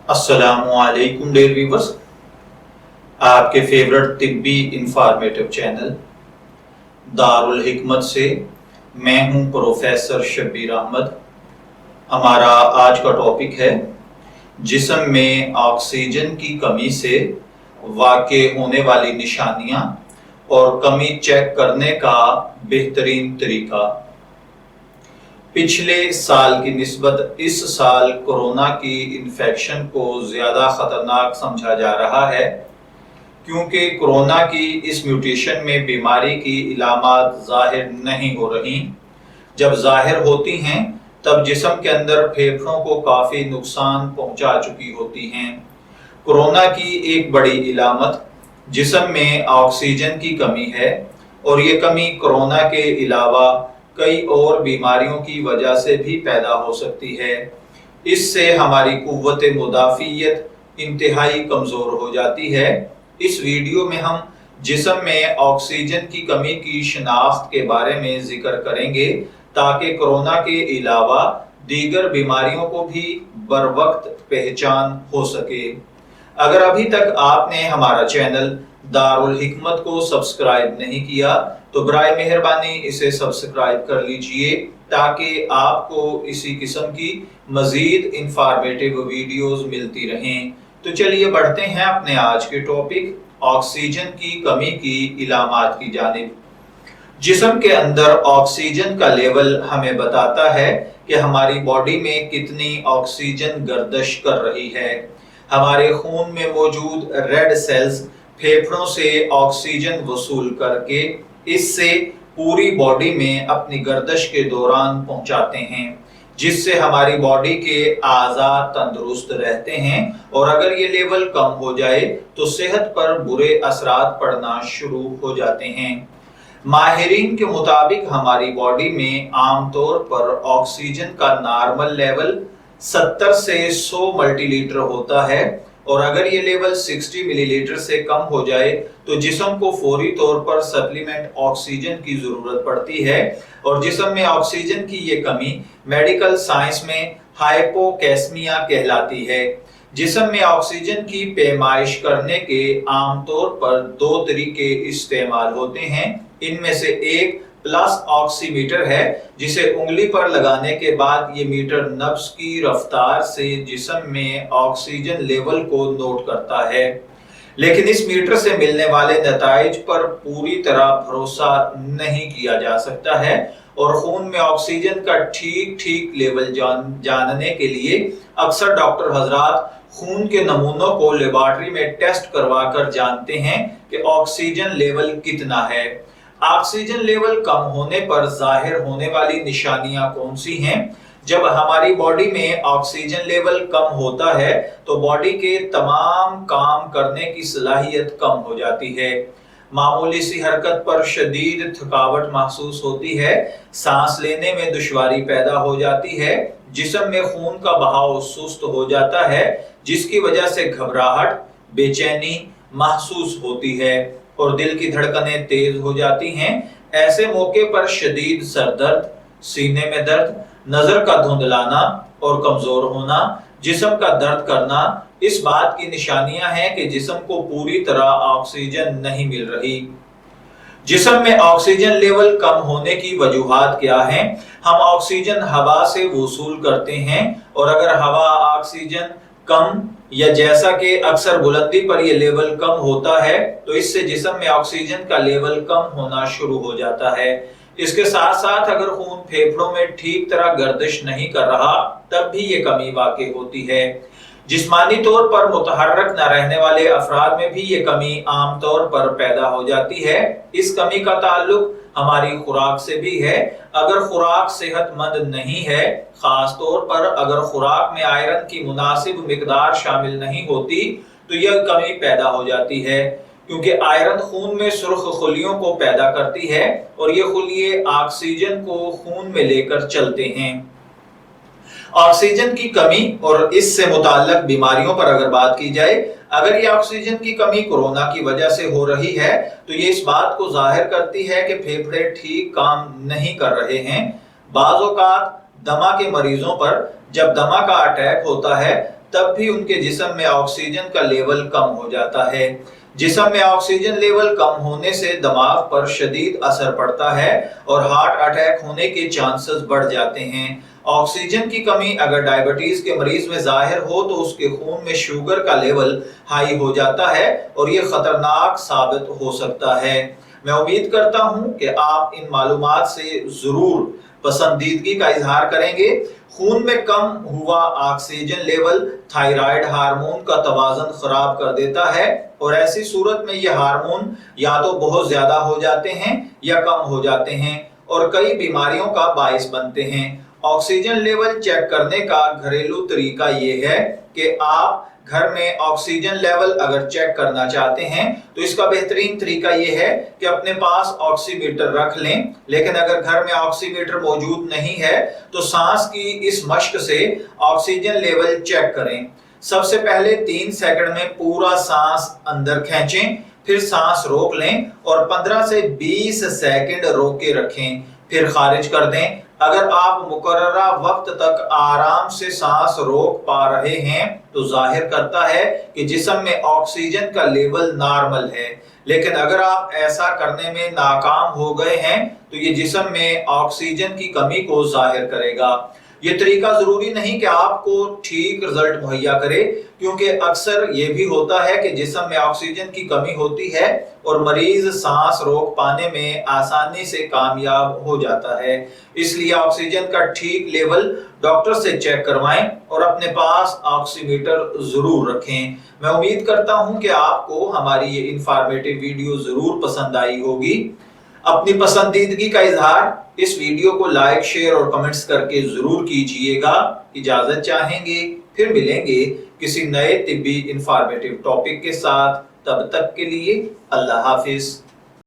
अस्सलामु अलैकुम dear viewers, आपके फेवरेट तिब्बी इंफॉर्मेटिव चैनल दारुल हिकमत से मैं हूं प्रोफेसर शब्बीर अहमद। हमारा आज का टॉपिक है जिस्म में ऑक्सीजन की कमी से वाक़े होने वाली निशानियां और कमी चेक करने का बेहतरीन तरीका। पिछले साल की निस्बत इस साल कोरोना की इन्फेक्शन को ज़्यादा ख़तरनाक समझा जा रहा है, क्योंकि कोरोना की इस म्यूटेशन में बीमारी की इलामात ज़ाहिर नहीं हो रही। जब ज़ाहिर होती हैं तब जिस्म के अंदर फेफड़ों को काफ़ी नुकसान पहुंचा चुकी होती हैं। कोरोना की एक बड़ी इलामत जिस्म में ऑक्सीजन की कमी है, और ये कमी कोरोना के अलावा कई और बीमारियों की वजह से भी पैदा हो सकती है। इससे हमारी कुव्वत मुदाफ़ियत इंतहाई कमज़ोर हो जाती है। इस वीडियो में हम जिस्म में ऑक्सीजन की कमी की शनाख्त के बारे में जिक्र करेंगे, ताकि कोरोना के अलावा दीगर बीमारियों को भी बर वक्त पहचान हो सके। अगर अभी तक आपने हमारा चैनल दारुल हिकमत को सब्सक्राइब नहीं किया तो बराए मेहरबानी इसे सब्सक्राइब कर लीजिए, ताकि आपको इसी किस्म की मजीद इंफॉर्मेटिव वीडियोस मिलती रहें। तो चलिए बढ़ते हैं अपने आज के टॉपिक ऑक्सीजन की कमी की इलामात की जानिब। जिस्म के अंदर ऑक्सीजन का लेवल हमें बताता है कि हमारी बॉडी में कितनी ऑक्सीजन गर्दिश कर रही है। हमारे खून में मौजूद रेड सेल्स फेफड़ों से ऑक्सीजन वसूल करके इससे पूरी बॉडी में अपनी गर्दिश के दौरान पहुंचाते हैं, जिससे हमारी बॉडी के आज़ाद तंदुरुस्त रहते हैं। और अगर ये लेवल कम हो जाए तो सेहत पर बुरे असरात पड़ना शुरू हो जाते हैं। माहिरीन के मुताबिक हमारी बॉडी में आमतौर पर ऑक्सीजन का नॉर्मल लेवल 70 से 100 मल्टीलीटर होता है, और अगर ये लेवल 60 मिलीलीटर से कम हो जाए तो जिस्म को फौरी तौर पर सप्लीमेंट ऑक्सीजन की जरूरत पड़ती है। और जिस्म में ऑक्सीजन की ये कमी मेडिकल साइंस में हाइपोकैस्मिया कहलाती है। जिस्म में ऑक्सीजन की पैमाइश करने के आमतौर पर दो तरीके इस्तेमाल होते हैं। इनमें से एक प्लस ऑक्सीमीटर है, जिसे उंगली पर लगाने के बाद ये मीटर नब्ज की रफ्तार से जिस्म में ऑक्सीजन लेवल को नोट करता है। लेकिन इस मीटर से मिलने वाले नताइज पर पूरी तरह भरोसा नहीं किया जा सकता है, और खून में ऑक्सीजन का ठीक लेवल जानने के लिए अक्सर डॉक्टर हजरात खून के नमूनों को लेबोरेटरी में टेस्ट करवा कर जानते हैं कि ऑक्सीजन लेवल कितना है। ऑक्सीजन लेवल कम होने पर जाहिर होने वाली निशानियां कौन सी हैं? जब हमारी बॉडी में ऑक्सीजन लेवल कम होता है तो बॉडी के तमाम काम करने की सलाहियत कम हो जाती है। मामूली सी हरकत पर शदीद थकावट महसूस होती है, सांस लेने में दुश्वारी पैदा हो जाती है, जिस्म में खून का बहाव सुस्त हो जाता है, जिसकी वजह से घबराहट, बेचैनी महसूस होती है और दिल की धड़कनें तेज हो जाती हैं। ऐसे मौके पर शदीद सर दर्द, सीने में दर्द, नजर का धुंधलाना और कमजोर होना, जिस्म का दर्द करना इस बात की निशानियां हैं कि जिस्म को पूरी तरह ऑक्सीजन नहीं मिल रही। जिस्म में ऑक्सीजन लेवल कम होने की वजूहात क्या हैं? हम ऑक्सीजन हवा से वसूल करते हैं, और अगर हवा ऑक्सीजन कम या जैसा कि अक्सर बुलंदी पर यह लेवल कम होता है तो इससे जिस्म में ऑक्सीजन का लेवल कम होना शुरू हो जाता है। इसके साथ साथ अगर खून फेफड़ों में ठीक तरह गर्दिश नहीं कर रहा तब भी ये कमी वाक़ई होती है। जिस्मानी तौर पर मुतहर्रक न रहने वाले अफराद में भी ये कमी आमतौर पर पैदा हो जाती है। इस कमी का ताल्लुक हमारी खुराक से भी है। अगर खुराक सेहतमंद नहीं है, खास तौर पर अगर खुराक में आयरन की मुनासिब मिकदार शामिल नहीं होती, तो यह कमी पैदा हो जाती है, क्योंकि आयरन खून में सुर्ख खुलियों को पैदा करती है और ये खुलिये ऑक्सीजन को खून में लेकर चलते हैं। ऑक्सीजन की कमी और इससे मुताल्लक बीमारियों पर अगर बात की जाए, अगर ये ऑक्सीजन की कमी कोरोना की वजह से हो रही है तो ये इस बात को जाहिर करती है कि फेफड़े ठीक काम नहीं कर रहे हैं। बाज़ औक़ात दमा के मरीजों पर जब दमा का अटैक होता है तब भी उनके जिस्म में ऑक्सीजन का लेवल कम हो जाता है। जिस्म में ऑक्सीजन लेवल कम होने से दिमाग पर शदीद असर पड़ता है और हार्ट अटैक होने के चांसेस बढ़ जाते हैं। ऑक्सीजन की कमी अगर डायबिटीज के मरीज में जाहिर हो तो उसके खून में शुगर का लेवल हाई हो जाता है और ये खतरनाक साबित हो सकता है। मैं उम्मीद करता हूं कि आप इन मालूमात से जरूर पसंदीदगी का इजहार करेंगे। खून में कम हुआ ऑक्सीजन लेवल थायराइड हार्मोन का तवाज़ुन खराब कर देता है और ऐसी सूरत में ये हार्मोन या तो बहुत ज्यादा हो जाते हैं या कम हो जाते हैं और कई बीमारियों का बाइस बनते हैं। ऑक्सीजन लेवल चेक करने का घरेलू तरीका ये है कि आप घर में ऑक्सीजन लेवल अगर चेक करना चाहते हैं तो इसका बेहतरीन तरीका यह है कि अपने पास ऑक्सीमीटर रख लें। लेकिन अगर घर में ऑक्सीमीटर मौजूद नहीं है तो सांस की इस मश्क से ऑक्सीजन लेवल चेक करें। सबसे पहले 3 सेकंड में पूरा सांस अंदर खींचें, फिर सांस रोक लें और 15 से 20 सेकंड रोक के रखें, फिर खारिज कर दें। अगर आप मुकर्ररा वक्त तक आराम से सांस रोक पा रहे हैं तो जाहिर करता है कि जिस्म में ऑक्सीजन का लेवल नॉर्मल है। लेकिन अगर आप ऐसा करने में नाकाम हो गए हैं तो ये जिस्म में ऑक्सीजन की कमी को जाहिर करेगा। ये तरीका जरूरी नहीं कि आपको ठीक रिजल्ट मुहैया करे, क्योंकि अक्सर ये भी होता है कि जिस्म में ऑक्सीजन की कमी होती है और मरीज सांस रोक पाने में आसानी से कामयाब हो जाता है। इसलिए ऑक्सीजन का ठीक लेवल डॉक्टर से चेक करवाएं और अपने पास ऑक्सीमीटर जरूर रखें। मैं उम्मीद करता हूं कि आपको हमारी ये इंफॉर्मेटिव वीडियो जरूर पसंद आई होगी। अपनी पसंदीदगी का इजहार इस वीडियो को लाइक, शेयर और कमेंट्स करके जरूर कीजिएगा। इजाजत चाहेंगे, फिर मिलेंगे किसी नए तिब्बी इंफॉर्मेटिव टॉपिक के साथ। तब तक के लिए अल्लाह हाफिज।